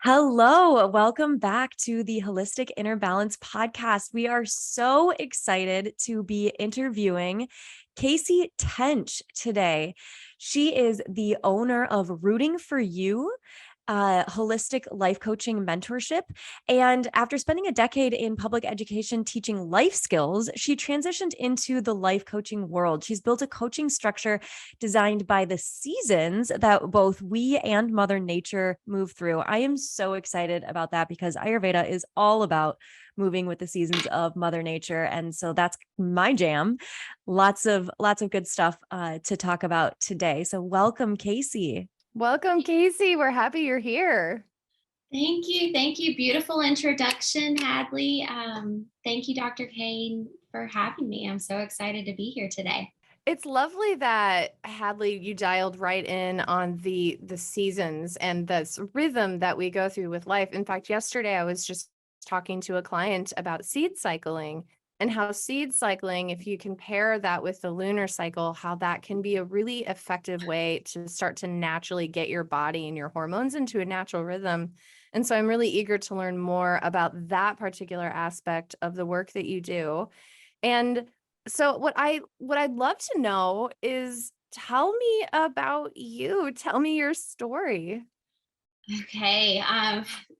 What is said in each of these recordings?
Hello, welcome back to the Holistic Inner Balance podcast. We are so excited to be interviewing Kasey Tench today. She is the owner of Rooting for You, Holistic Life Coaching Mentorship. And after spending a decade in public education teaching life skills, she transitioned into the life coaching world. She's built a coaching structure designed by the seasons that both we and Mother Nature move through. I am so excited about that because Ayurveda is all about moving with the seasons of Mother Nature. And so that's my jam. Lots of good stuff to talk about today. So welcome, Kasey. Welcome, Kasey. We're happy you're here. Thank you. Thank you. Beautiful introduction, Hadley. Thank you, Dr. Cain, for having me. I'm so excited to be here today. It's lovely that Hadley, you dialed right in on the seasons and this rhythm that we go through with life. In fact, yesterday I was just talking to a client about seed cycling and how seed cycling, if you compare that with the lunar cycle, how that can be a really effective way to start to naturally get your body and your hormones into a natural rhythm. And so I'm really eager to learn more about that particular aspect of the work that you do. And so what I'd love to know is tell me about you. Tell me your story. Okay.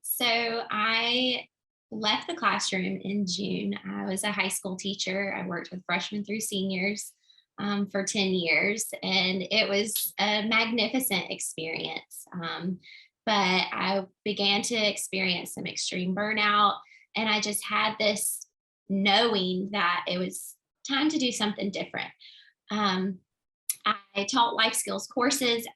So I left the classroom in June. I was a high school teacher. I worked with freshmen through seniors for 10 years, and it was a magnificent experience. But I began to experience some extreme burnout, and I just had this knowing that it was time to do something different. Um, I taught life skills courses.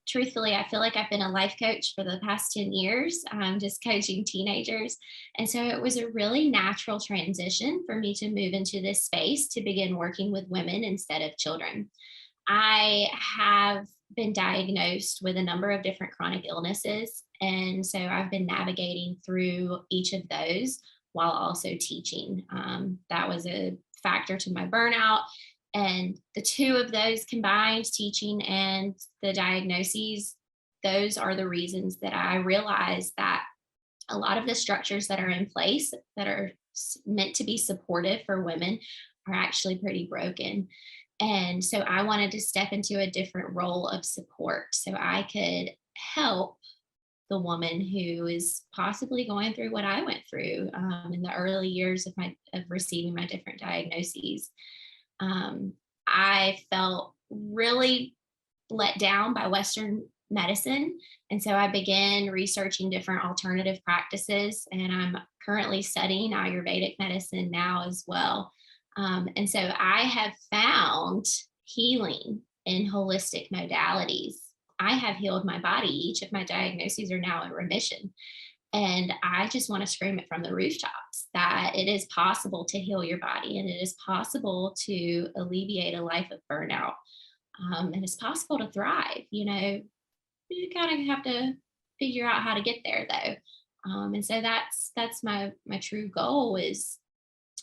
Truthfully, I feel like I've been a life coach for the past 10 years, just coaching teenagers. And so it was a really natural transition for me to move into this space to begin working with women instead of children. I have been diagnosed with a number of different chronic illnesses. And so I've been navigating through each of those while also teaching. That was a factor to my burnout. And the two of those combined, teaching and the diagnoses, those are the reasons that I realized that a lot of the structures that are in place that are meant to be supportive for women are actually pretty broken. And so I wanted to step into a different role of support so I could help the woman who is possibly going through what I went through in the early years of receiving my different diagnoses. um, I felt really let down by Western medicine. And so I began researching different alternative practices, and I'm currently studying Ayurvedic medicine now as well. And so I have found healing in holistic modalities. I have healed my body. Each of my diagnoses are now in remission. And I just want to scream it from the rooftops that it is possible to heal your body, and it is possible to alleviate a life of burnout. And it's possible to thrive. You kind of have to figure out how to get there though. And so that's my true goal is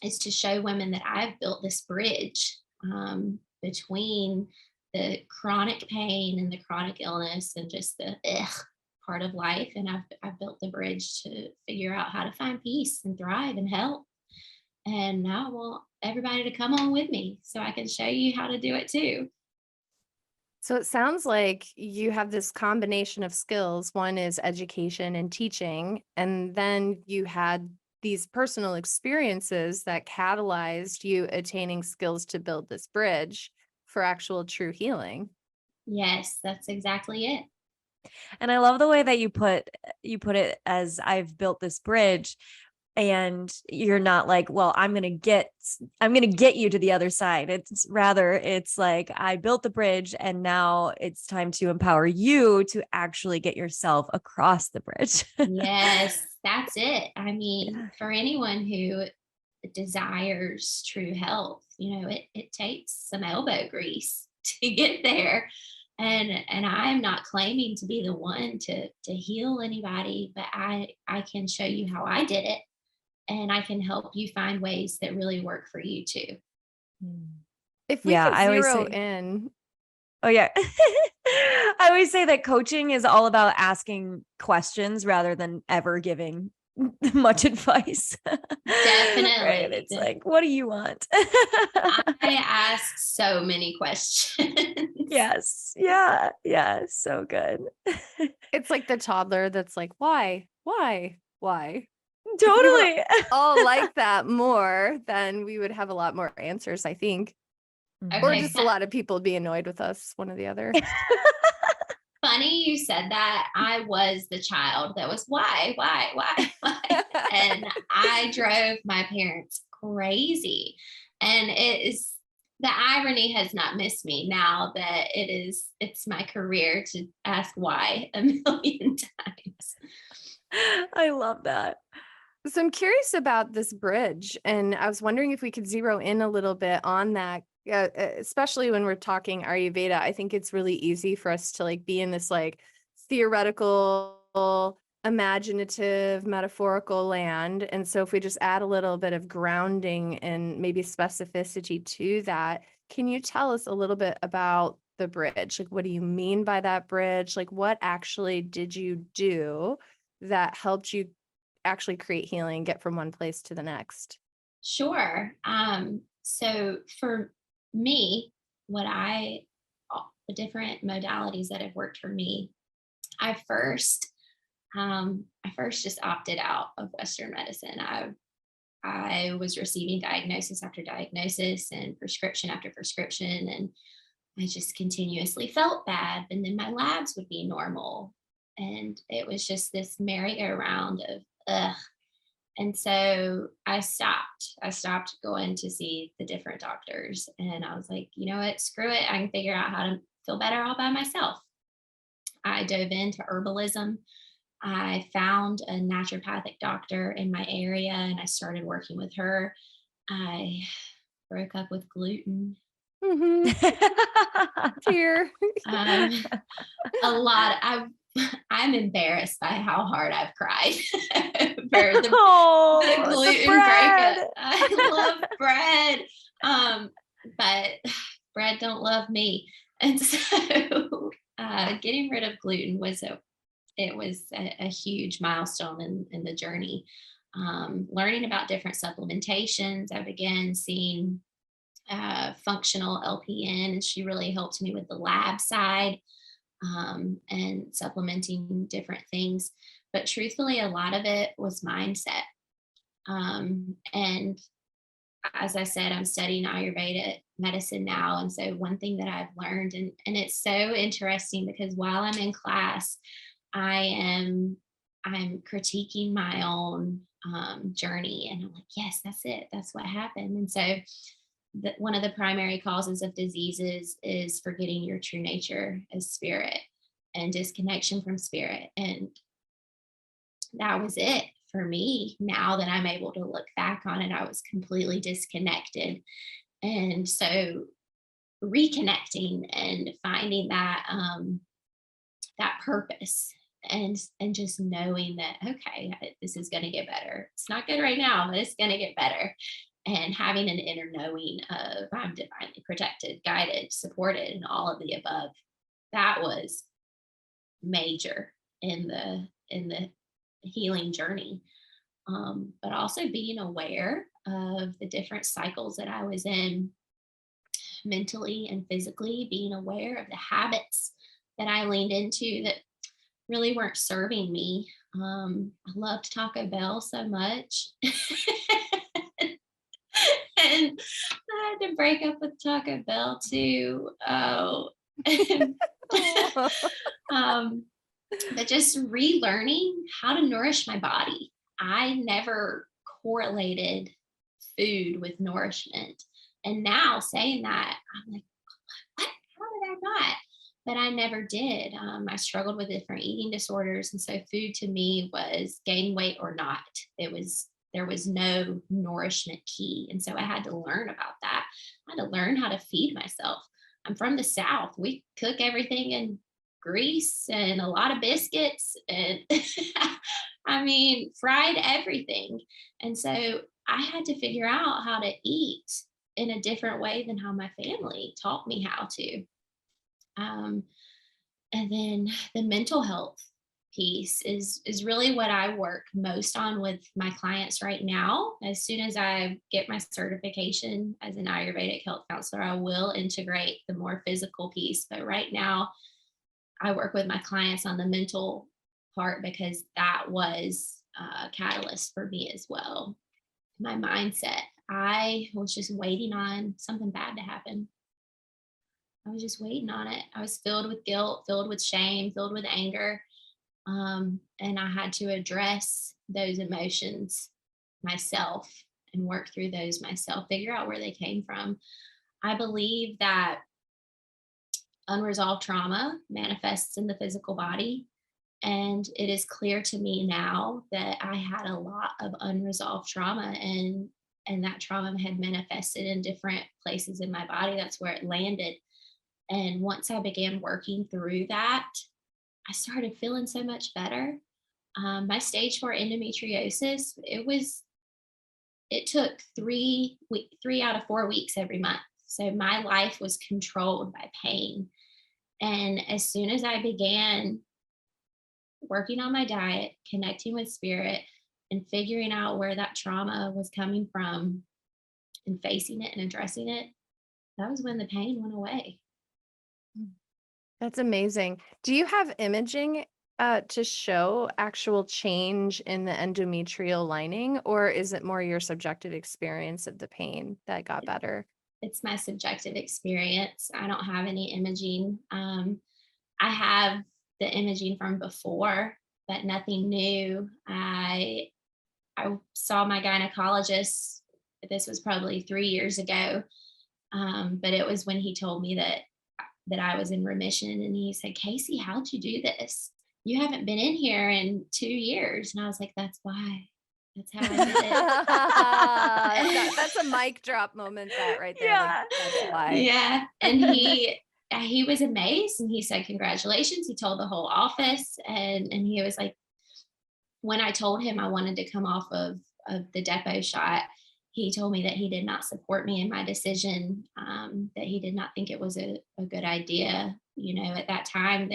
to show women that I've built this bridge between the chronic pain and the chronic illness and just the part of life. And I've built the bridge to figure out how to find peace and thrive and help. And now I want everybody to come on with me so I can show you how to do it too. So it sounds like you have this combination of skills. One is education and teaching, and then you had these personal experiences that catalyzed you attaining skills to build this bridge for actual true healing. Yes, that's exactly it. And I love the way that you put it as I've built this bridge, and you're not like, well, I'm going to get you to the other side. It's like I built the bridge and now it's time to empower you to actually get yourself across the bridge. Yes, that's it. I mean, Yeah. for anyone who desires true health, it takes some elbow grease to get there. And I am not claiming to be the one to heal anybody, but I can show you how I did it, and I can help you find ways that really work for you too. If we Yeah, can I always zero say, in Oh yeah. I always say that coaching is all about asking questions rather than ever giving much advice. Right? Definitely. It's like, what do you want? I ask so many questions. Yes. Yeah. Yeah. So good. It's like the toddler that's like, why? Why? If we were Totally. all like that more, then we would have a lot more answers, I think. Or Okay. just a lot of people be annoyed with us, one or the other. Funny you said that. I was the child that was why? And I drove my parents crazy. And the irony has not missed me now that it's my career to ask why a million times. I love that. So I'm curious about this bridge, and I was wondering if we could zero in a little bit on that, especially when we're talking Ayurveda. I think it's really easy for us to like be in this like theoretical, imaginative, metaphorical land. And so if we just add a little bit of grounding and maybe specificity to that, can you tell us a little bit about the bridge? Like, what do you mean by that bridge? Like, what actually did you do that helped you actually create healing, get from one place to the next? Sure. So for me, the different modalities that have worked for me, I first I first just opted out of Western medicine. I was receiving diagnosis after diagnosis and prescription after prescription, and I just continuously felt bad. And then my labs would be normal, and it was just this merry-go-round of ugh. And so I stopped. I stopped going to see the different doctors, and I was like, you know what? Screw it. I can figure out how to feel better all by myself. I dove into herbalism. I found a naturopathic doctor in my area and I started working with her. I broke up with gluten. Mm-hmm. Here. Um, a lot. I'm embarrassed by how hard I've cried for the Oh, the the gluten breakup. bread. I love bread. But bread don't love me. And so getting rid of gluten was a huge milestone in the journey. Learning about different supplementations, I began seeing functional LPN, and she really helped me with the lab side and supplementing different things. But truthfully, a lot of it was mindset. And as I said, I'm studying Ayurveda medicine now. And so one thing that I've learned, and it's so interesting because while I'm in class, I am I'm critiquing my own journey, and I'm like, yes, that's it. That's what happened. And so one of the primary causes of diseases is forgetting your true nature as spirit and disconnection from spirit. And that was it for me. Now that I'm able to look back on it, I was completely disconnected. And so reconnecting and finding that purpose and just knowing that okay, this is going to get better. It's not good right now, but it's going to get better. And having an inner knowing of I'm divinely protected, guided, supported, and all of the above. That was major in the healing journey. But also being aware of the different cycles that I was in mentally and physically, being aware of the habits that I leaned into that really weren't serving me. I loved Taco Bell so much. And I had to break up with Taco Bell too. Oh. um, but just relearning how to nourish my body. I never correlated food with nourishment. And now saying that, I'm like, what? How did I not? But I never did. I struggled with different eating disorders. And so food to me was gain weight or not. There was no nourishment key. And so I had to learn about that. I had to learn how to feed myself. I'm from the South. We cook everything in grease and a lot of biscuits and I mean, fried everything. And so I had to figure out how to eat in a different way than how my family taught me how to. Um, and then the mental health piece is really what I work most on with my clients right now. As soon as I get my certification as an Ayurvedic health counselor, I will integrate the more physical piece. But right now, I work with my clients on the mental part because that was a catalyst for me as well. My mindset. I was just waiting on something bad to happen. I was just waiting on it. I was filled with guilt, filled with shame, filled with anger. And I had to address those emotions myself and work through those myself, figure out where they came from. I believe that unresolved trauma manifests in the physical body. And it is clear to me now that I had a lot of unresolved trauma, and that trauma had manifested in different places in my body. That's where it landed. And once I began working through that, I started feeling so much better. My stage 4 endometriosis, it took 3 out of 4 weeks every month. So my life was controlled by pain. And as soon as I began working on my diet, connecting with spirit, and figuring out where that trauma was coming from and facing it and addressing it, that was when the pain went away. That's amazing. Do you have imaging to show actual change in the endometrial lining, or is it more your subjective experience of the pain that got better? It's my subjective experience. I don't have any imaging. I have the imaging from before, but nothing new. I saw my gynecologist. This was probably 3 years ago, but it was when he told me that I was in remission, and he said, "Kasey, how'd you do this? You haven't been in here in 2 years." And I was like, "That's why. That's how I did it." That's a mic drop moment, that right there. Like, Yeah. that's why. Yeah, and he was amazed, and he said, "Congratulations." He told the whole office, and he was like, when I told him I wanted to come off of the depot shot, he told me that he did not support me in my decision, that he did not think it was a good idea. At that time,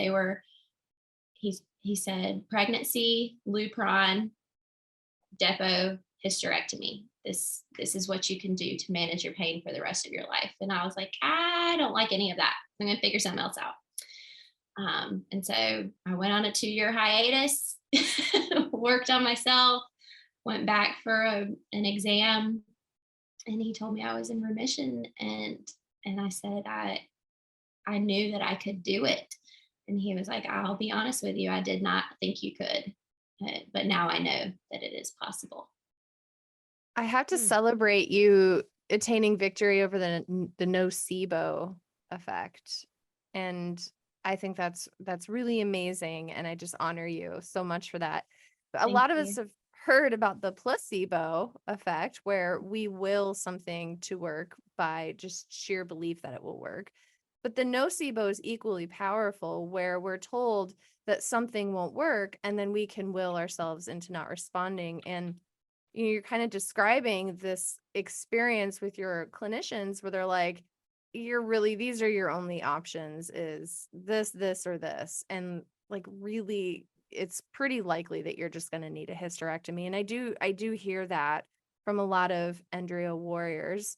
he said, pregnancy, Lupron, depot, hysterectomy. This is what you can do to manage your pain for the rest of your life. And I was like, I don't like any of that. I'm going to figure something else out. And so I went on a 2-year hiatus, worked on myself, went back for an exam, and he told me I was in remission. And I said, I knew that I could do it. And he was like, "I'll be honest with you, I did not think you could, but now I know that it is possible." I have to Mm. celebrate you attaining victory over the nocebo effect. And I think that's really amazing. And I just honor you so much for that. A Thank lot of us you. have heard about the placebo effect, where we will something to work by just sheer belief that it will work. But the nocebo is equally powerful, where we're told that something won't work, and then we can will ourselves into not responding. And you're kind of describing this experience with your clinicians where they're like, these are your only options, is this, or this. And like, really, it's pretty likely that you're just going to need a hysterectomy. And I do hear that from a lot of embryo warriors.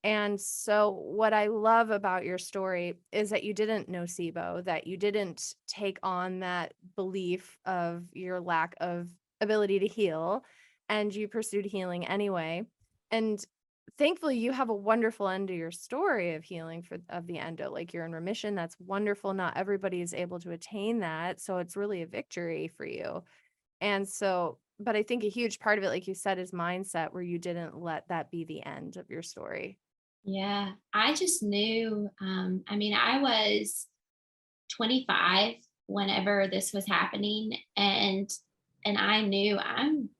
And so what I love about your story is that you didn't nocebo, that you didn't take on that belief of your lack of ability to heal, and you pursued healing anyway. And thankfully you have a wonderful end to your story of healing of the endo. Like, you're in remission. That's wonderful. Not everybody is able to attain that. So it's really a victory for you. And so, but I think a huge part of it, like you said, is mindset, where you didn't let that be the end of your story. Yeah, I just knew. I was 25 whenever this was happening, and I knew I'm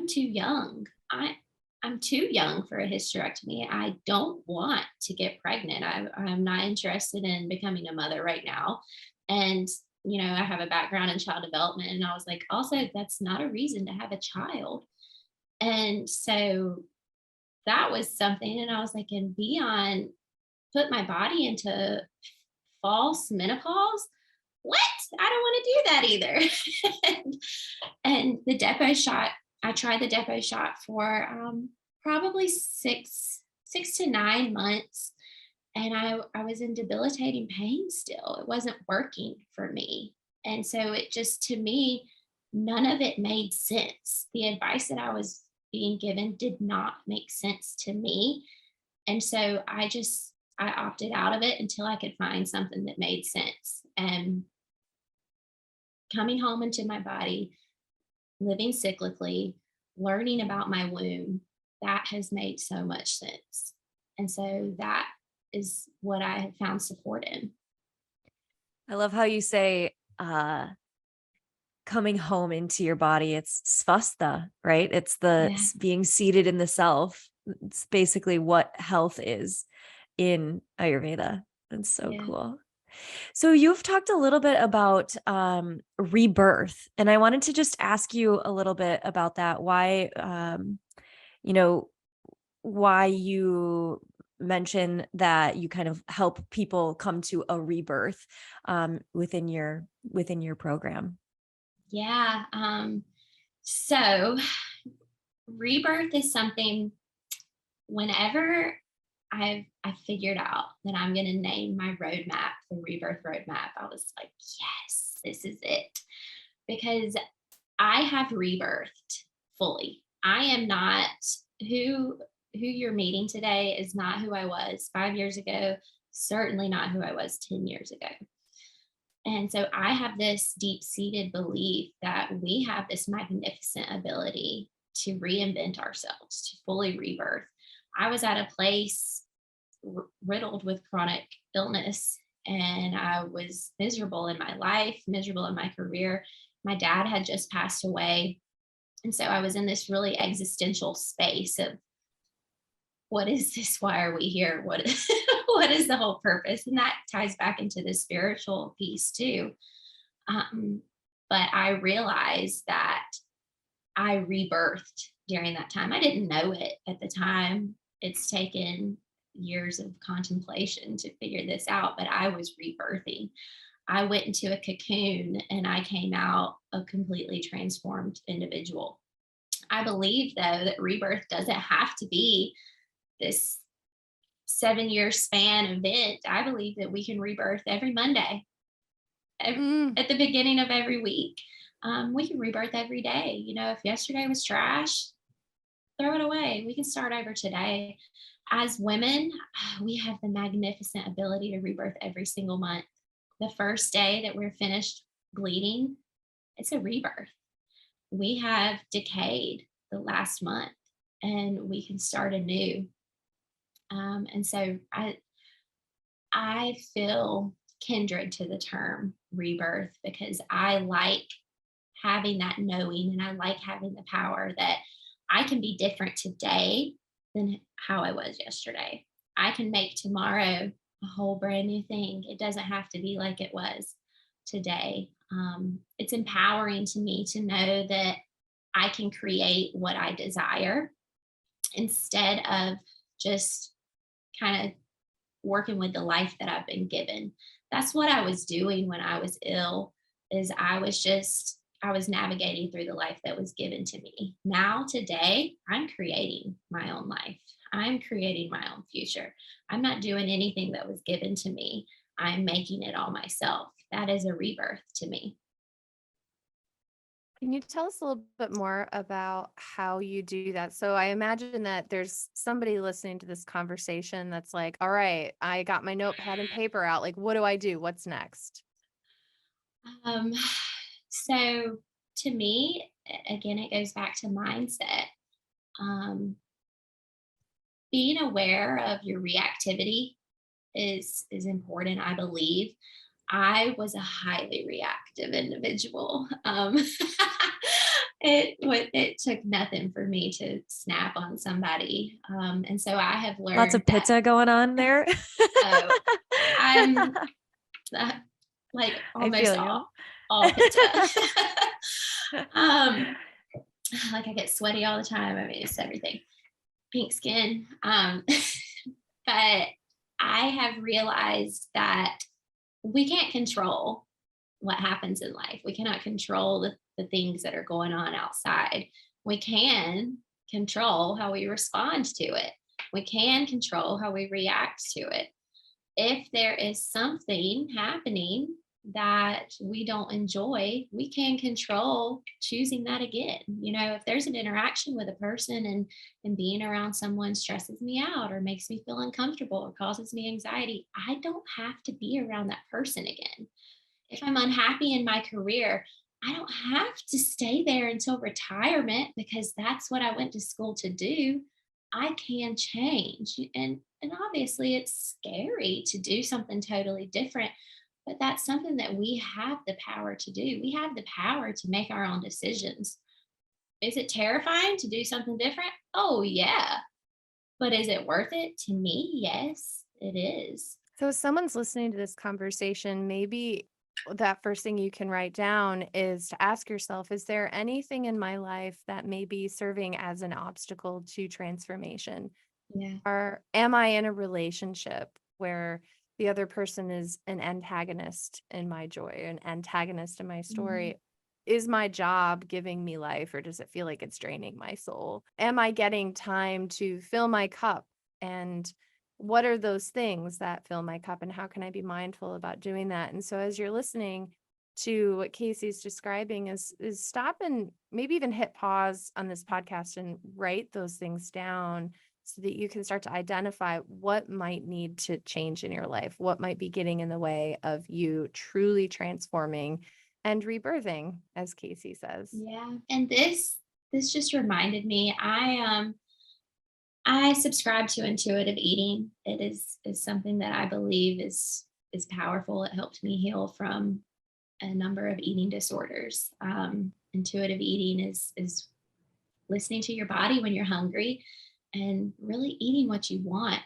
too young. I'm too young for a hysterectomy. I don't want to get pregnant. I'm not interested in becoming a mother right now. And I have a background in child development, and I was like, also, that's not a reason to have a child. And so that was something, and I was like, and put my body into false menopause. What? I don't want to do that either. and the depot shot, I tried the depot shot for probably 6 to 9 months. And I was in debilitating pain still. It wasn't working for me. And so it just, to me, none of it made sense. The advice that I was being given did not make sense to me. And so I opted out of it until I could find something that made sense. And coming home into my body, living cyclically, learning about my womb, that has made so much sense. And so that is what I have found support in. I love how you say, coming home into your body. It's svastha, right? It's the Yeah. being seated in the self. It's basically what health is in Ayurveda. That's so Yeah. cool. So you've talked a little bit about rebirth, and I wanted to just ask you a little bit about that. Why, you know, why you mention that you kind of help people come to a rebirth within your program. Yeah. So rebirth is something, whenever I figured out that I'm going to name my roadmap the Rebirth Roadmap, I was like, yes, this is it. Because I have rebirthed fully. I am not who you're meeting today is not who I was 5 years ago, certainly not who I was 10 years ago. And so I have this deep-seated belief that we have this magnificent ability to reinvent ourselves, to fully rebirth. I was at a place riddled with chronic illness, and I was miserable in my life, miserable in my career. My dad had just passed away. And so I was in this really existential space of, what is this? Why are we here? What is, what is the whole purpose? And that ties back into the spiritual piece too. But I realized that I rebirthed during that time. I didn't know it at the time. It's taken years of contemplation to figure this out, but I was rebirthing. I went into a cocoon and I came out a completely transformed individual. I believe, though, that rebirth doesn't have to be this 7-year span event. I believe that we can rebirth every Monday, at the beginning of every week. We can rebirth every day. You know, if yesterday was trash, throw it away. We can start over today. As women, we have the magnificent ability to rebirth every single month. The first day that we're finished bleeding, it's a rebirth. We have decayed the last month and we can start anew. And so I feel kindred to the term rebirth because I like having that knowing, and I like having the power that I can be different today than how I was yesterday. I can make tomorrow a whole brand new thing. It doesn't have to be like it was today. It's empowering to me to know that I can create what I desire instead of just kind of working with the life that I've been given. That's what I was doing when I was ill, is I was navigating through the life that was given to me. Now, today, I'm creating my own life. I'm creating my own future. I'm not doing anything that was given to me. I'm making it all myself. That is a rebirth to me. Can you tell us a little bit more about how you do that? So I imagine that there's somebody listening to this conversation that's like, all right, I got my notepad and paper out. Like, what do I do? What's next? So to me, again, it goes back to mindset. Being aware of your reactivity is important, I believe. I was a highly reactive individual. It took nothing for me to snap on somebody, and so I have learned Lots of pitta going on there. Oh, I'm like I feel almost you. all pitta. Like I get sweaty all the time. I mean, it's everything. Pink skin. But I have realized that we can't control what happens in life. We cannot control the things that are going on outside. We can control how we respond to it. We can control how we react to it. If there is something happening that we don't enjoy, we can control choosing that again. If there's an interaction with a person and being around someone stresses me out or makes me feel uncomfortable or causes me anxiety, I don't have to be around that person again. If I'm unhappy in my career, I don't have to stay there until retirement because that's what I went to school to do. I can change. And obviously it's scary to do something totally different, but that's something that we have the power to do. We have the power to make our own decisions. Is it terrifying to do something different? Oh, yeah. But is it worth it? To me, yes, it is. So if someone's listening to this conversation, maybe that first thing you can write down is to ask yourself, is there anything in my life that may be serving as an obstacle to transformation? Yeah. Or am I in a relationship where the other person is an antagonist in my joy, an antagonist in my story? Is my job giving me life, or does it feel like it's draining my soul? Am I getting time to fill my cup? And what are those things that fill my cup, and how can I be mindful about doing that? And so as you're listening to what Kasey's describing, is stop and maybe even hit pause on this podcast and write those things down so that you can start to identify what might need to change in your life, what might be getting in the way of you truly transforming and rebirthing, as Kasey says. Yeah. And this just reminded me, I subscribe to intuitive eating. It is something that I believe is powerful. It helped me heal from a number of eating disorders. Intuitive eating is listening to your body when you're hungry and really eating what you want.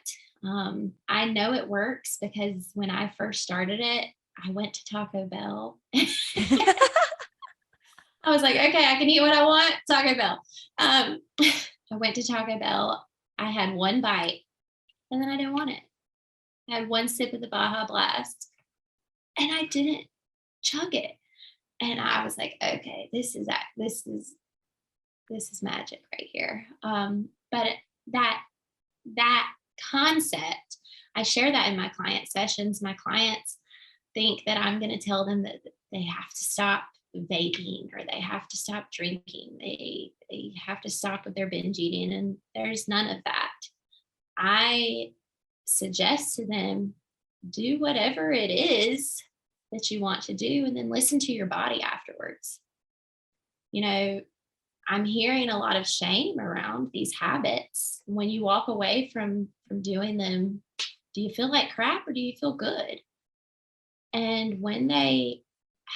I know it works because when I first started it, I went to Taco Bell. I was like, okay, I can eat what I want. Taco Bell. I went to Taco Bell. I had one bite and then I didn't want it. I had one sip of the Baja Blast and I didn't chug it. And I was like, okay, this is magic right here. But that concept, I share that in my client sessions. My clients think that I'm going to tell them that they have to stop vaping or they have to stop drinking. They have to stop with their binge eating. And there's none of that. I suggest to them, do whatever it is that you want to do and then listen to your body afterwards. I'm hearing a lot of shame around these habits. When you walk away from doing them, do you feel like crap or do you feel good? And when they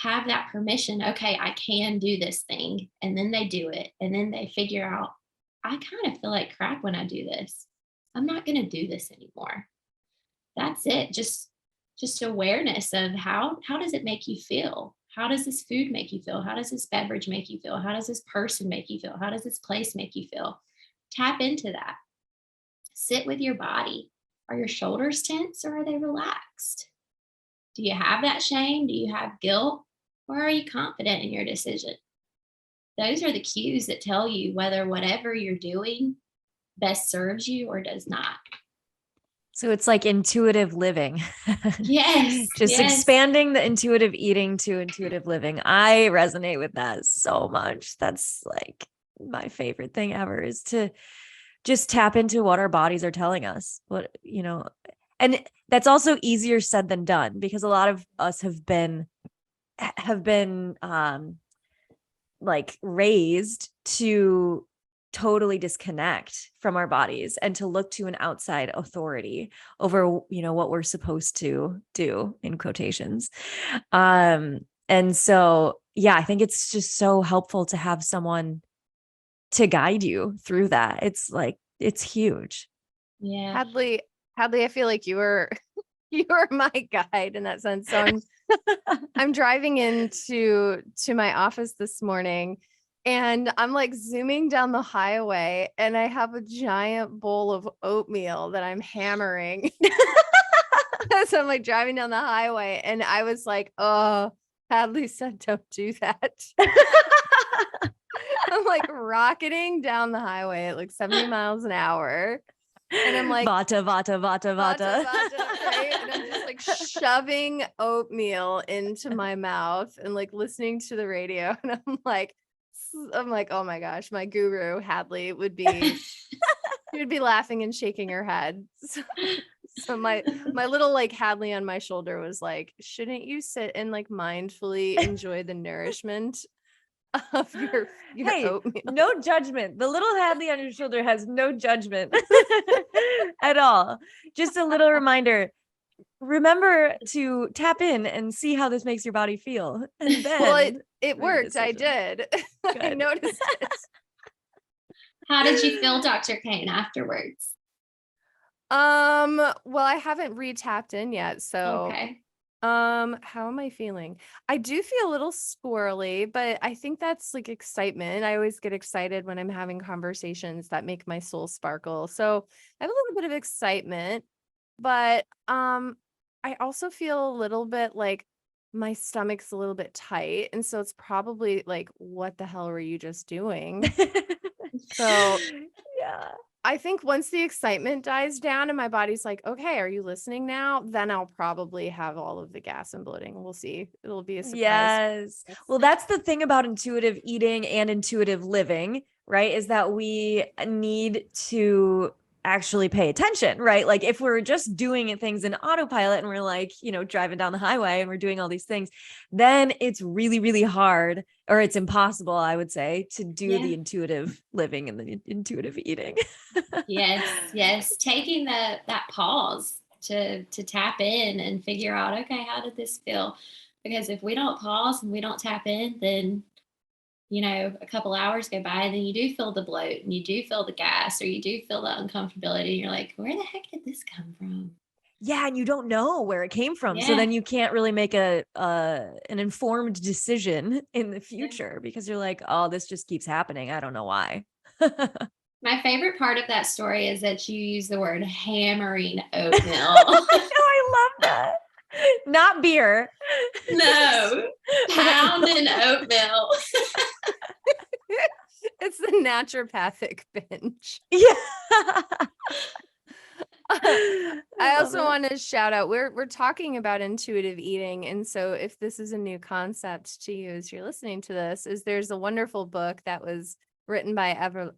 have that permission, okay, I can do this thing, and then they do it, and then they figure out, I kind of feel like crap when I do this. I'm not going to do this anymore. That's it. Just awareness of how does it make you feel? How does this food make you feel? How does this beverage make you feel? How does this person make you feel? How does this place make you feel? Tap into that. Sit with your body. Are your shoulders tense or are they relaxed? Do you have that shame? Do you have guilt? Or are you confident in your decision? Those are the cues that tell you whether whatever you're doing best serves you or does not. So it's like intuitive living. Yes. Just yes. expanding the intuitive eating to intuitive living. I resonate with that so much. That's like my favorite thing ever, is to just tap into what our bodies are telling us. And that's also easier said than done, because a lot of us have been like raised to totally disconnect from our bodies and to look to an outside authority over, what we're supposed to do, in quotations. And so, yeah, I think it's just so helpful to have someone to guide you through that. It's huge. Yeah. Hadley, I feel like you were my guide in that sense. So I'm driving into my office this morning, and I'm like zooming down the highway, and I have a giant bowl of oatmeal that I'm hammering. So I'm like driving down the highway and I was like, oh, Hadley said, don't do that. I'm like rocketing down the highway at like 70 miles an hour. And I'm like, Vata, vata, vata, vata. right? And I'm just like shoving oatmeal into my mouth and like listening to the radio. And I'm like, oh my gosh, my guru Hadley would be laughing and shaking her head. So my little like Hadley on my shoulder was like, shouldn't you sit and like mindfully enjoy the nourishment of your Hey, oatmeal? no judgment. The little Hadley on your shoulder has no judgment at all. Just a little reminder. Remember to tap in and see how this makes your body feel. And then Well, it make a worked. I decision. did. I Good. noticed it. How did you feel, Dr. Cain, afterwards? Well, I haven't re-tapped in yet. So, Okay. how am I feeling? I do feel a little squirrely, but I think that's like excitement. I always get excited when I'm having conversations that make my soul sparkle. So I have a little bit of excitement, but, I also feel a little bit like my stomach's a little bit tight. And so it's probably like, what the hell were you just doing? So yeah. I think once the excitement dies down and my body's like, okay, are you listening now? Then I'll probably have all of the gas and bloating. We'll see. It'll be a surprise. Yes. Well, that's the thing about intuitive eating and intuitive living, right? Is that we need to actually pay attention, right? Like if we're just doing things in autopilot and we're like, driving down the highway and we're doing all these things, then it's really, really hard, or it's impossible, I would say, to do the intuitive living and the intuitive eating. Yes. Taking that pause to tap in and figure out, okay, how did this feel? Because if we don't pause and we don't tap in, then a couple hours go by, and then you do feel the bloat and you do feel the gas, or you do feel the uncomfortability. And you're like, where the heck did this come from? Yeah, and you don't know where it came from. So Yeah. then you can't really make an informed decision in the future because you're like, oh, this just keeps happening. I don't know why. My favorite part of that story is that you use the word hammering oatmeal. I love that. Not beer. No, pounding oatmeal. It's the naturopathic binge. Yeah. I also want to shout out, we're talking about intuitive eating. And so if this is a new concept to you as you're listening to this, there's a wonderful book that was written by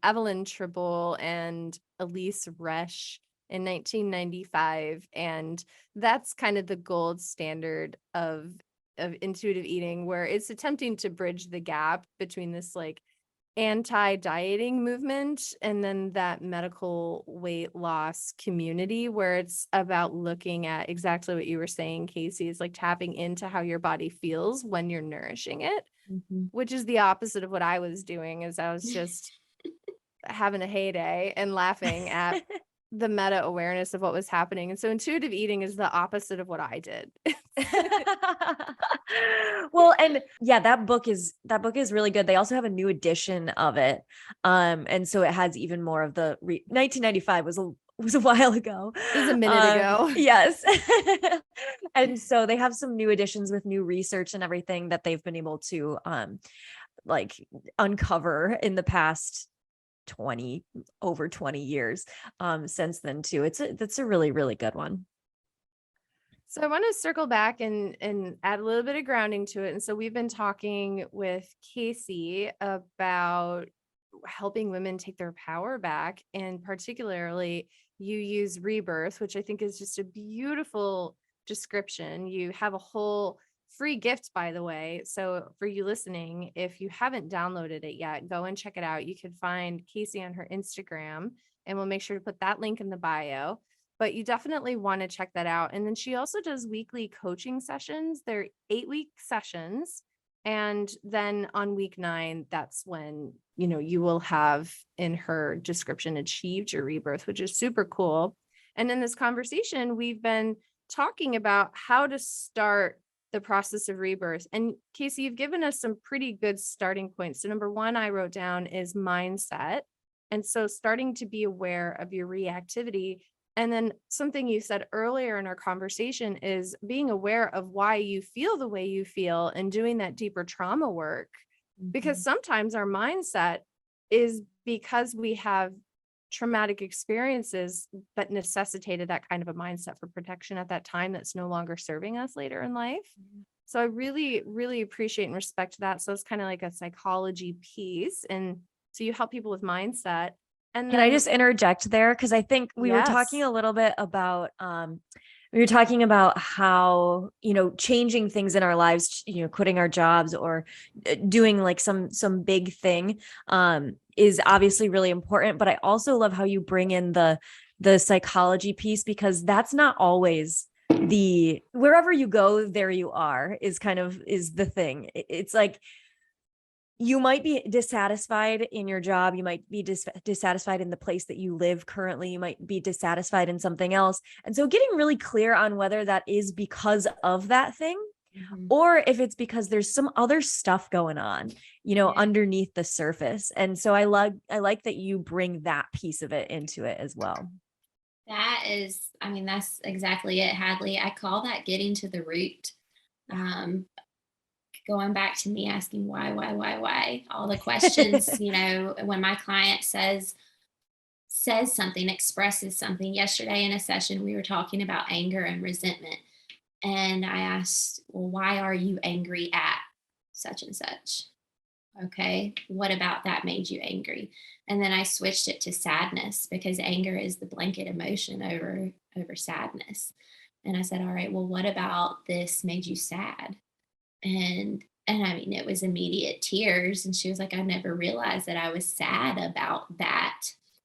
Evelyn Tribble and Elise Resch in 1995. And that's kind of the gold standard of intuitive eating, where it's attempting to bridge the gap between this like anti-dieting movement and then that medical weight loss community, where it's about looking at exactly what you were saying, Kasey, is like tapping into how your body feels when you're nourishing it, which is the opposite of what I was doing. Is I was just having a heyday and laughing at the meta awareness of what was happening. And so intuitive eating is the opposite of what I did. Well, and yeah, that book is really good. They also have a new edition of it. And so it has even more of the 1995 was a while ago. It was a minute ago. Yes. And so they have some new editions with new research and everything that they've been able to like uncover in the past over 20 years since then too. That's a really, really good one. So I want to circle back and add a little bit of grounding to it. And so we've been talking with Kasey about helping women take their power back. And particularly you use Rebirth, which I think is just a beautiful description. You have a whole free gift, by the way. So for you listening, if you haven't downloaded it yet, go and check it out. You can find Kasey on her Instagram, and we'll make sure to put that link in the bio. But you definitely want to check that out. And then she also does weekly coaching sessions. They're 8-week sessions. And then on week 9, that's when, you will have in her description achieved your rebirth, which is super cool. And in this conversation, we've been talking about how to start the process of rebirth. And Kasey, you've given us some pretty good starting points. So number 1, I wrote down is mindset. And so starting to be aware of your reactivity And then something you said earlier in our conversation is being aware of why you feel the way you feel and doing that deeper trauma work. Because sometimes our mindset is because we have traumatic experiences that necessitated that kind of a mindset for protection at that time that's no longer serving us later in life. So I really, really appreciate and respect that. So it's kind of like a psychology piece. And so you help people with mindset. And Can I then, just interject there? Because I think we were talking yes, a little bit about we were talking about how, changing things in our lives, quitting our jobs or doing like some big thing is obviously really important. But I also love how you bring in the psychology piece, because that's not always the wherever you go, there you are is the thing. It's like, you might be dissatisfied in your job. You might be dissatisfied in the place that you live currently. You might be dissatisfied in something else. And so getting really clear on whether that is because of that thing, or if it's because there's some other stuff going on, underneath the surface. And so I like that you bring that piece of it into it as well. That's exactly it, Hadley. I call that getting to the root. Going back to me asking why, all the questions, when my client says something, expresses something. Yesterday in a session, we were talking about anger and resentment. And I asked, well, why are you angry at such and such? Okay, what about that made you angry? And then I switched it to sadness, because anger is the blanket emotion over sadness. And I said, all right, well, what about this made you sad? And it was immediate tears. And she was like, I never realized that I was sad about that.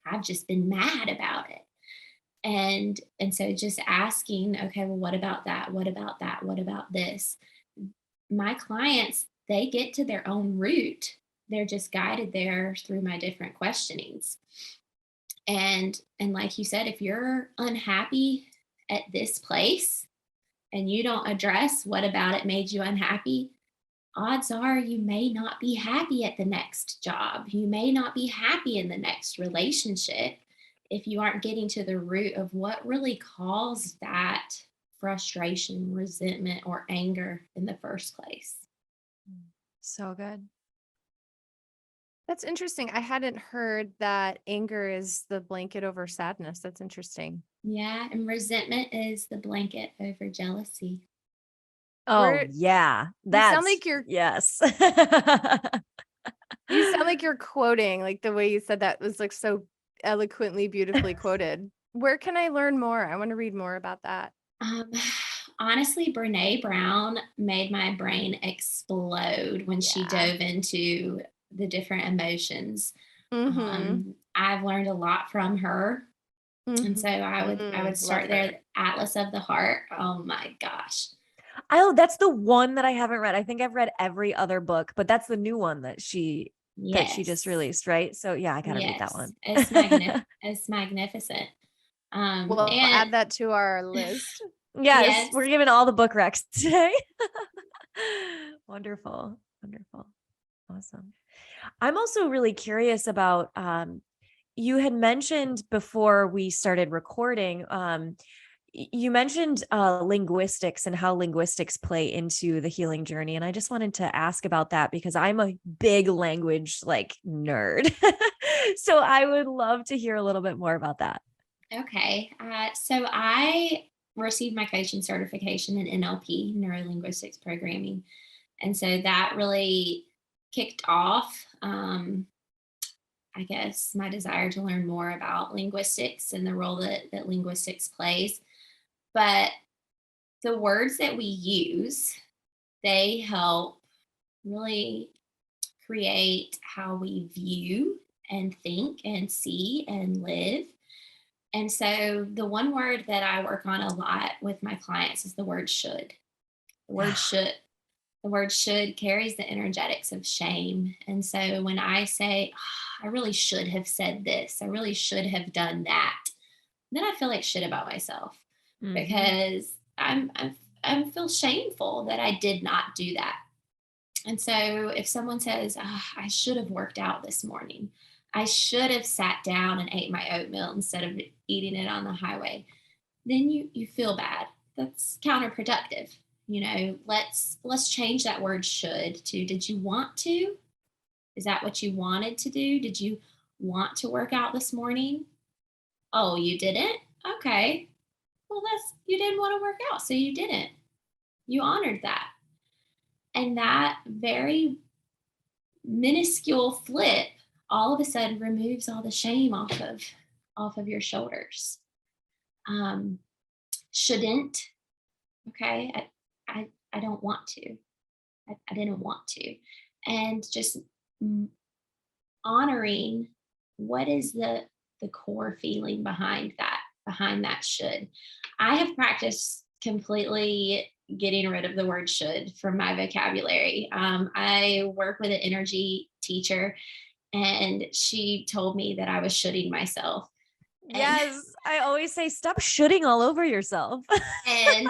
I've just been mad about it. And so just asking, okay, well, what about that? What about that? What about this? My clients, they get to their own root. They're just guided there through my different questionings. And like you said, if you're unhappy at this place and you don't address what about it made you unhappy, odds are you may not be happy at the next job. You may not be happy in the next relationship if you aren't getting to the root of what really caused that frustration, resentment, or anger in the first place. So good. that's interesting. I hadn't heard that anger is the blanket over sadness. That's interesting. Yeah, and resentment is the blanket over jealousy. Oh Where yeah. you sound like you're Yes. you sound like you're quoting, like the way you said that was like so eloquently, beautifully quoted. Where can I learn more? I want to read more about that. Um, Honestly, Brene Brown made my brain explode when she Yeah. dove into the different emotions. Mm-hmm. I've learned a lot from her. And so I would Love start her. there. Atlas of the Heart. Oh my gosh. Oh, that's the one that I haven't read. I think I've read every other book, but that's the new one that she just Yes. released, right? So yeah, I gotta read that Yes. one. It's magnificent. We'll And add that to our list. Yes, yes. we're giving all the book recs today. Wonderful. Wonderful. Awesome. I'm also really curious about you had mentioned before we started recording, you mentioned linguistics and how linguistics play into the healing journey. And I just wanted to ask about that because I'm a big language like nerd. So I would love to hear a little bit more about that. Okay. So I received my coaching certification in NLP, neuro linguistics programming. And so that really kicked off, I guess, my desire to learn more about linguistics and the role that linguistics plays. But the words that we use, they help really create how we view and think and see and live. And so the one word that I work on a lot with my clients is the word should. The word should. The word should carries the energetics of shame. And so when I say, I really should have said this, I really should have done that, then I feel like shit about myself because I feel shameful that I did not do that. And so if someone says, I should have worked out this morning, I should have sat down and ate my oatmeal instead of eating it on the highway. Then you feel bad. That's counterproductive. Let's change that word should to did you want to? Is that what you wanted to do? Did you want to work out this morning? Oh, you didn't? Okay. Well, you didn't want to work out, so you didn't. You honored that. And that very minuscule flip all of a sudden removes all the shame off of your shoulders. Shouldn't. Okay. I don't want to. I didn't want to. And just honoring what is the core feeling behind that should. I have practiced completely getting rid of the word should from my vocabulary. I work with an energy teacher, and she told me that I was shoulding myself. Yes, I always say stop shoulding all over yourself. And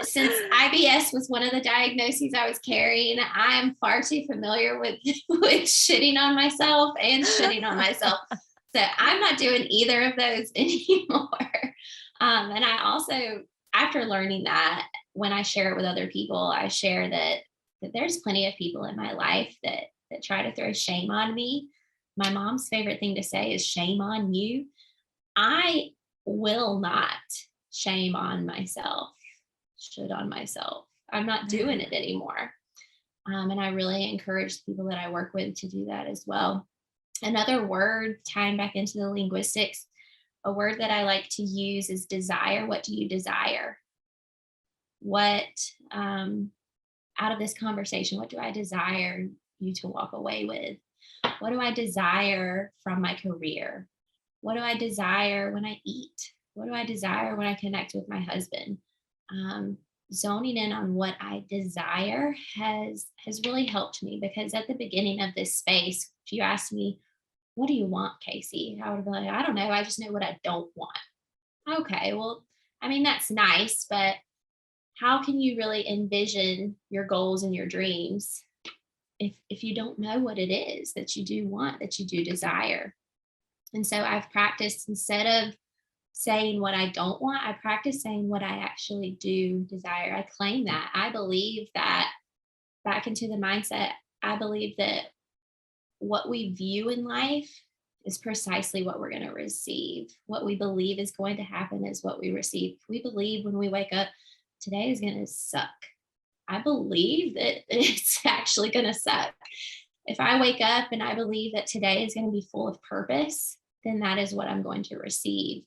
since IBS was one of the diagnoses I was carrying, I am far too familiar with shitting on myself and shitting on myself. So I'm not doing either of those anymore. And I also, after learning that, when I share it with other people, I share that there's plenty of people in my life that try to throw shame on me. My mom's favorite thing to say is shame on you. I will not shame on myself, should on myself. I'm not doing it anymore. And I really encourage people that I work with to do that as well. Another word, tying back into the linguistics, a word that I like to use is desire. What do you desire? What, out of this conversation, what do I desire you to walk away with? What do I desire from my career? What do I desire when I eat? What do I desire when I connect with my husband? Zoning in on what I desire has really helped me, because at the beginning of this space, if you asked me, what do you want, Kasey? I would be like, I don't know. I just know what I don't want. Okay, well, I mean, that's nice, but how can you really envision your goals and your dreams if you don't know what it is that you do want, that you do desire? And so I've practiced, instead of saying what I don't want, I practice saying what I actually do desire. I claim that. I believe that, back into the mindset, I believe that what we view in life is precisely what we're going to receive. What we believe is going to happen is what we receive. If we believe when we wake up, today is going to suck, I believe that it's actually going to suck. If I wake up and I believe that today is going to be full of purpose, then that is what I'm going to receive.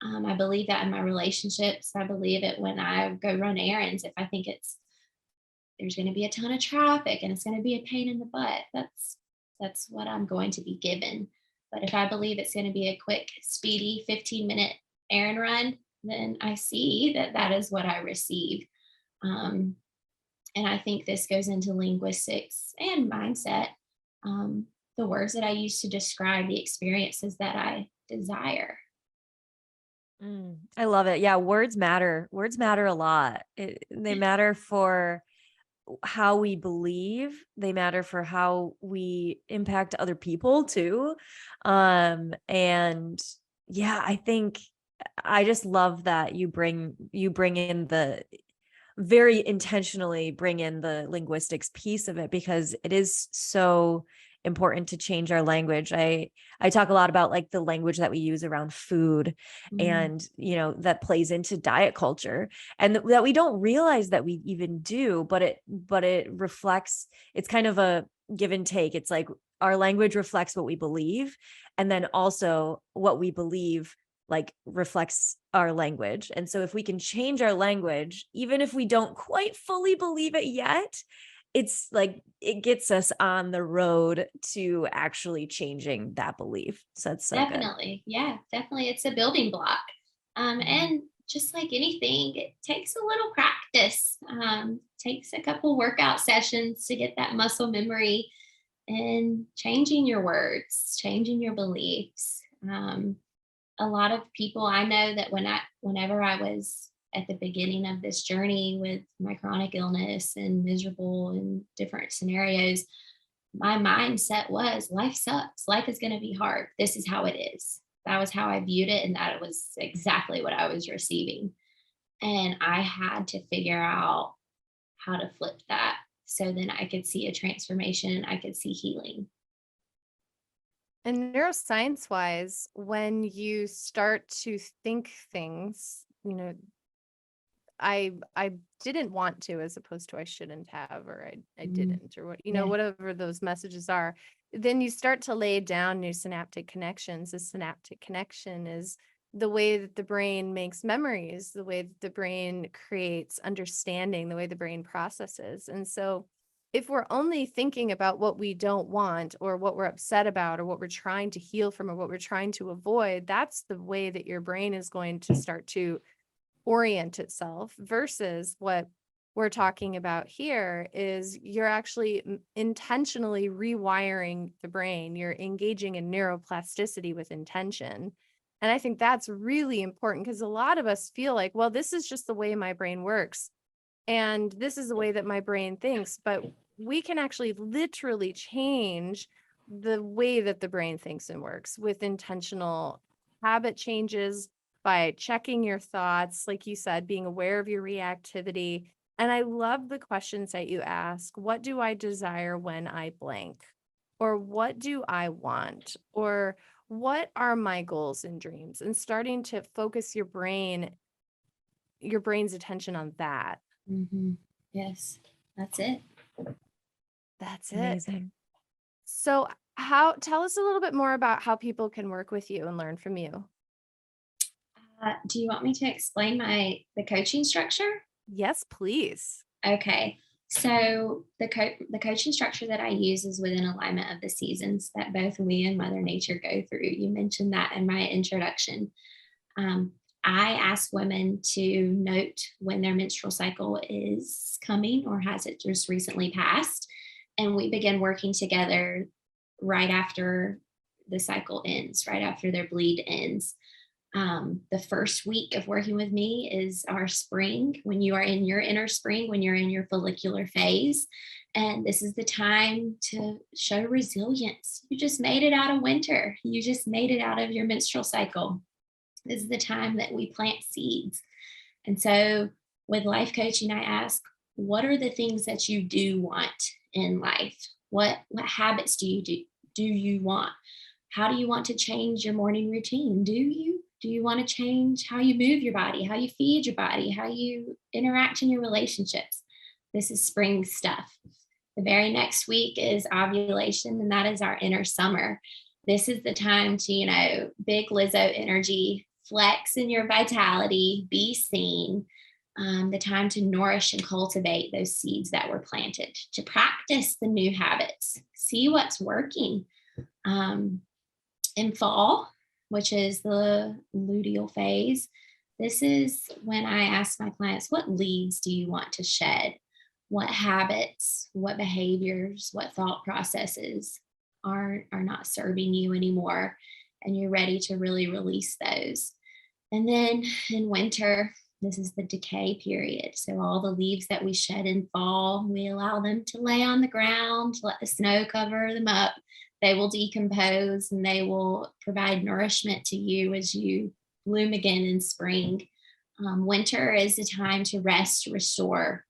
I believe that in my relationships. I believe it when I go run errands. If I think there's going to be a ton of traffic and it's going to be a pain in the butt, that's what I'm going to be given. But if I believe it's going to be a quick, speedy 15-minute errand run, then I see that is what I receive. And I think this goes into linguistics and mindset. The words that I use to describe the experiences that I desire. I love it. Yeah, words matter. Words matter a lot. They matter for how we believe. They matter for how we impact other people too. And yeah, I think I just love that you bring in the very intentionally bring in the linguistics piece of it, because it is so important to change our language. I talk a lot about like the language that we use around food, and that plays into diet culture, and that we don't realize that we even do, but it reflects, it's kind of a give and take. It's like our language reflects what we believe, and then also what we believe like reflects our language. And so if we can change our language, even if we don't quite fully believe it yet, it's like it gets us on the road to actually changing that belief. So that's so Definitely. good. Yeah, definitely. It's a building block. And just like anything, it takes a little practice. Takes a couple workout sessions to get that muscle memory, and changing your words, changing your beliefs. A lot of people I know that whenever I was at the beginning of this journey with my chronic illness and miserable in different scenarios, my mindset was life sucks. Life is going to be hard. This is how it is. That was how I viewed it. And that was exactly what I was receiving. And I had to figure out how to flip that so then I could see a transformation. I could see healing. And neuroscience wise, when you start to think things, I didn't want to, as opposed to I shouldn't have, or I didn't, or what, Yeah. whatever those messages are, then you start to lay down new synaptic connections. A synaptic connection is the way that the brain makes memories, the way that the brain creates understanding, the way the brain processes. And so if we're only thinking about what we don't want, or what we're upset about, or what we're trying to heal from, or what we're trying to avoid, that's the way that your brain is going to start to orient itself, versus what we're talking about here is you're actually intentionally rewiring the brain. You're engaging in neuroplasticity with intention. And I think that's really important, because a lot of us feel like, well, this is just the way my brain works, and this is the way that my brain thinks. But we can actually literally change the way that the brain thinks and works with intentional habit changes, by checking your thoughts, like you said, being aware of your reactivity. And I love the questions that you ask. What do I desire when I blank? Or what do I want? Or what are my goals and dreams? And starting to focus your brain's attention on that. Mm-hmm. Yes, that's it. That's it. Amazing. So tell us a little bit more about how people can work with you and learn from you. Do you want me to explain the coaching structure? Yes, please. Okay. So the coaching structure that I use is within alignment of the seasons that both we and Mother Nature go through. You mentioned that in my introduction. I ask women to note when their menstrual cycle is coming, or has it just recently passed, and we begin working together right after the cycle ends, right after their bleed ends. The first week of working with me is our spring, when you are in your inner spring, when you're in your follicular phase. And this is the time to show resilience. You just made it out of winter. You just made it out of your menstrual cycle. This is the time that we plant seeds. And so with life coaching, I ask, what are the things that you do want in life? What habits do you want? How do you want to change your morning routine? Do you want to change how you move your body, how you feed your body, how you interact in your relationships? This is spring stuff. The very next week is ovulation, and that is our inner summer. This is the time to, big Lizzo energy, flex in your vitality, be seen, the time to nourish and cultivate those seeds that were planted, to practice the new habits, see what's working. In fall, which is the luteal phase, this is when I ask my clients, what leaves do you want to shed? What habits, what behaviors, what thought processes are not serving you anymore? And you're ready to really release those. And then in winter, this is the decay period. So all the leaves that we shed in fall, we allow them to lay on the ground, let the snow cover them up. They will decompose and they will provide nourishment to you as you bloom again in spring. Winter is a time to rest, restore.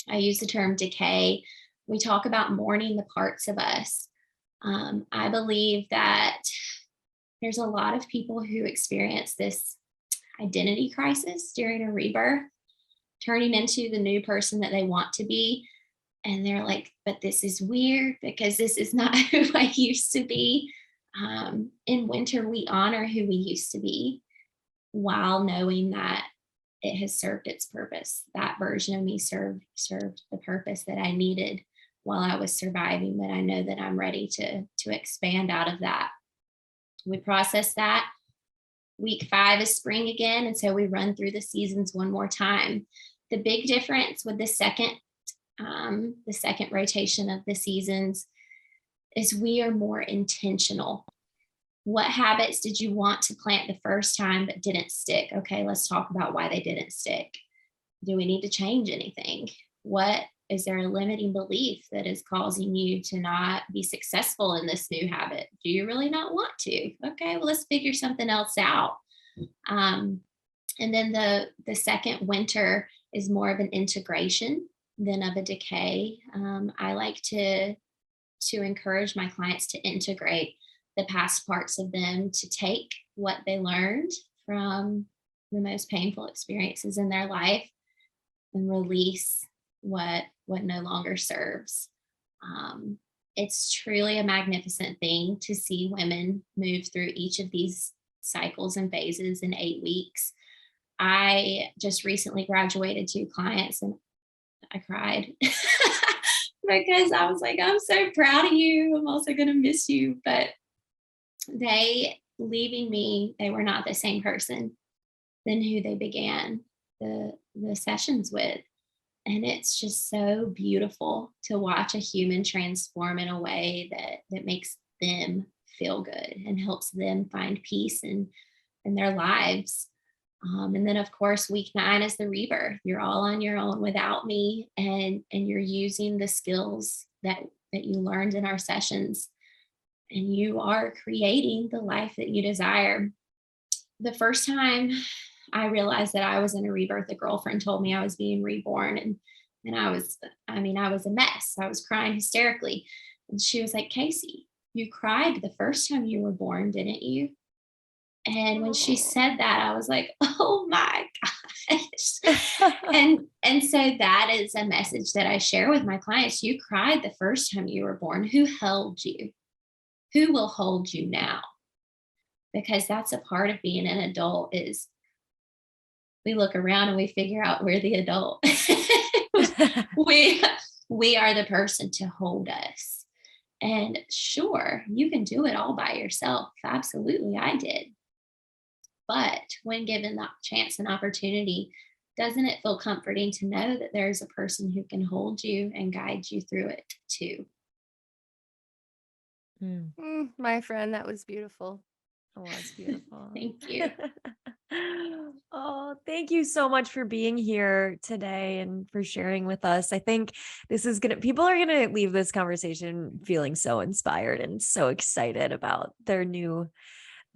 I use the term decay. We talk about mourning the parts of us. I believe that there's a lot of people who experience this identity crisis during a rebirth, turning into the new person that they want to be. And they're like, but this is weird because this is not who I used to be. In winter, we honor who we used to be while knowing that it has served its purpose. That version of me served the purpose that I needed while I was surviving, but I know that I'm ready to expand out of that. We process that. Week 5 is spring again, and so we run through the seasons one more time. The big difference with the second rotation of the seasons is we are more intentional. What habits did you want to plant the first time but didn't stick? Okay, let's talk about why they didn't stick. Do we need to change anything? What is there a limiting belief that is causing you to not be successful in this new habit? Do you really not want to? Okay, well, let's figure something else out. And then the second winter is more of an integration than of a decay. I like to encourage my clients to integrate the past parts of them, to take what they learned from the most painful experiences in their life and release what no longer serves. It's truly a magnificent thing to see women move through each of these cycles and phases in 8 weeks. I just recently graduated 2 clients and I cried because I was like, I'm so proud of you. I'm also going to miss you. But they leaving me, they were not the same person than who they began the sessions with. And it's just so beautiful to watch a human transform in a way that makes them feel good and helps them find peace in their lives. And then of course, week 9 is the rebirth. You're all on your own without me, and you're using the skills that you learned in our sessions, and you are creating the life that you desire. The first time I realized that I was in a rebirth, a girlfriend told me I was being reborn, and I was a mess. I was crying hysterically. And she was like, Kasey, you cried the first time you were born, didn't you? And when she said that, I was like, oh my gosh. And so that is a message that I share with my clients. You cried the first time you were born. Who held you? Who will hold you now? Because that's a part of being an adult, is we look around and we figure out we're the adult. we are the person to hold us. And sure, you can do it all by yourself. Absolutely, I did. But when given the chance and opportunity, doesn't it feel comforting to know that there's a person who can hold you and guide you through it too? My friend, that was beautiful. Oh, that's beautiful. Thank you. Oh, thank you so much for being here today and for sharing with us. I think people are gonna leave this conversation feeling so inspired and so excited about their new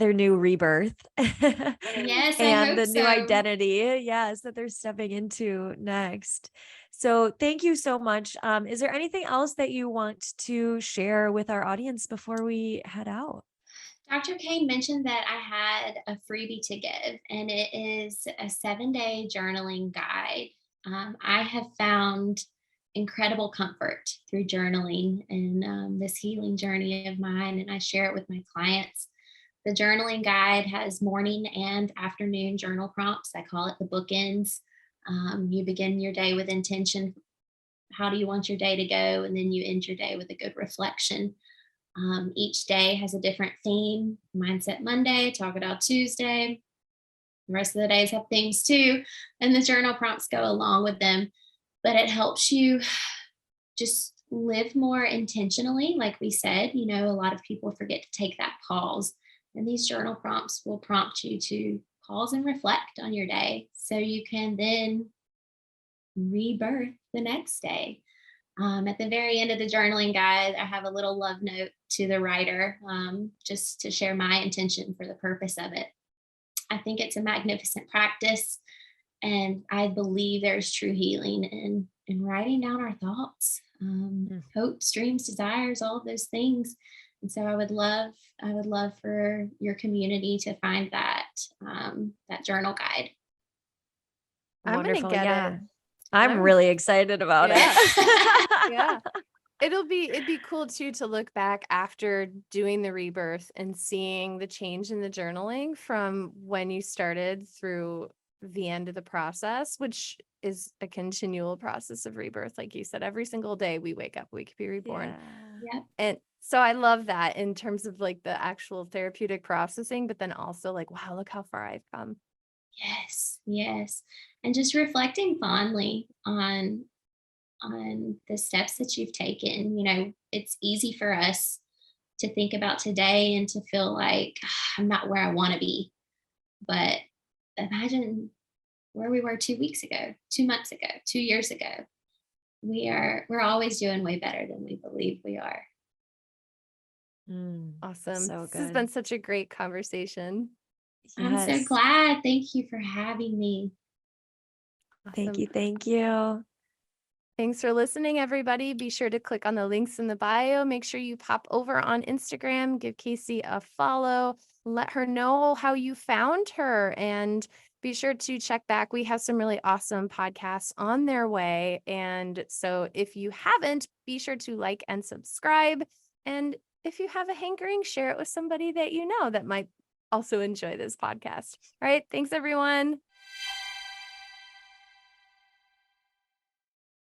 rebirth. Yes, I And hope the new so. identity, yes, that they're stepping into next. So thank you so much. Is there anything else that you want to share with our audience before we head out? Dr. Cain mentioned that I had a freebie to give, and it is a 7-day journaling guide. I have found incredible comfort through journaling and this healing journey of mine, and I share it with my clients. The journaling guide has morning and afternoon journal prompts. I call it the bookends. You begin your day with intention. How do you want your day to go? And then you end your day with a good reflection. Each day has a different theme. Mindset Monday, Talk It Out Tuesday. The rest of the days have themes too. And the journal prompts go along with them. But it helps you just live more intentionally. Like we said, a lot of people forget to take that pause. And these journal prompts will prompt you to pause and reflect on your day so you can then rebirth the next day. At the very end of the journaling guide, I have a little love note to the writer, just to share my intention for the purpose of it. I think it's a magnificent practice, and I believe there's true healing in writing down our thoughts, hopes, dreams, desires, all of those things. And so I would love for your community to find that journal guide. I'm gonna Wonderful. get Yeah. it. I'm really excited about it. Yeah. It'd be cool too to look back after doing the rebirth and seeing the change in the journaling from when you started through the end of the process, which is a continual process of rebirth. Like you said, every single day we wake up, we could be reborn. Yeah. And so I love that in terms of like the actual therapeutic processing, but then also like, wow, look how far I've come. Yes, yes. And just reflecting fondly on the steps that you've taken. It's easy for us to think about today and to feel like, I'm not where I want to be. But imagine where we were 2 weeks ago, 2 months ago, 2 years ago. we're always doing way better than we believe we are. Awesome. So This has good. been such a great conversation. I'm so Yes. glad. Thank you for having me. Thank Awesome. you. Thank you. Thanks for listening, everybody. Be sure to click on the links in the bio. Make sure you pop over on Instagram, give Kasey a follow, let her know how you found her, and be sure to check back. We have some really awesome podcasts on their way. And so if you haven't, be sure to like and subscribe. And if you have a hankering, share it with somebody that you know that might also enjoy this podcast. All right. Thanks, everyone.